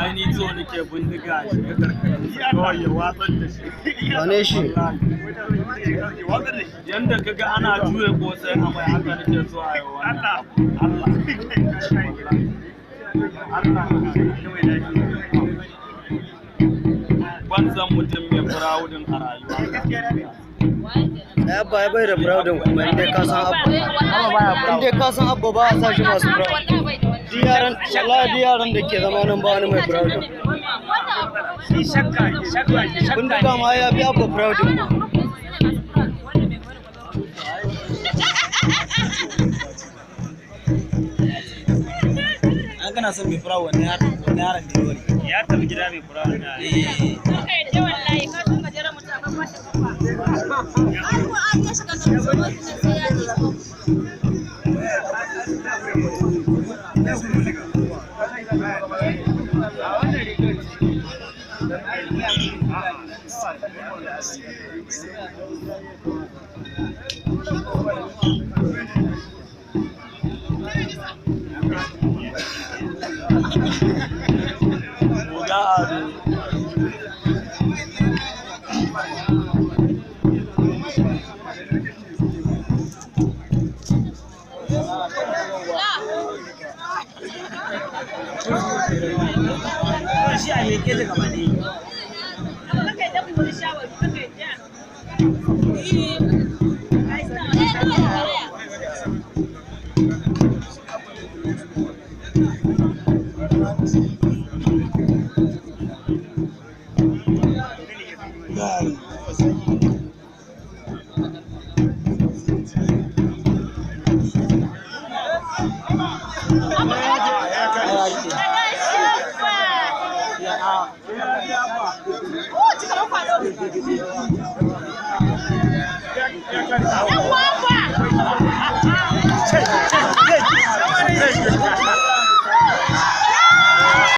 ai ni zo nake bindiga shi ga karkashin kawai ya watsar da shi wane shi yanda kaga ana juye kosai a mai haka nake so a yi wannan Allah ban san mutum mai firawudin a rayuwa ya bai da proudin kuma inda ka san abba ba a sa shi masu proud yaran da ke zama nan ba wani mai proudin bindiga ma ya fi abba proudin an kana son mai fura wani yaron da ya tafi gida mai fura wani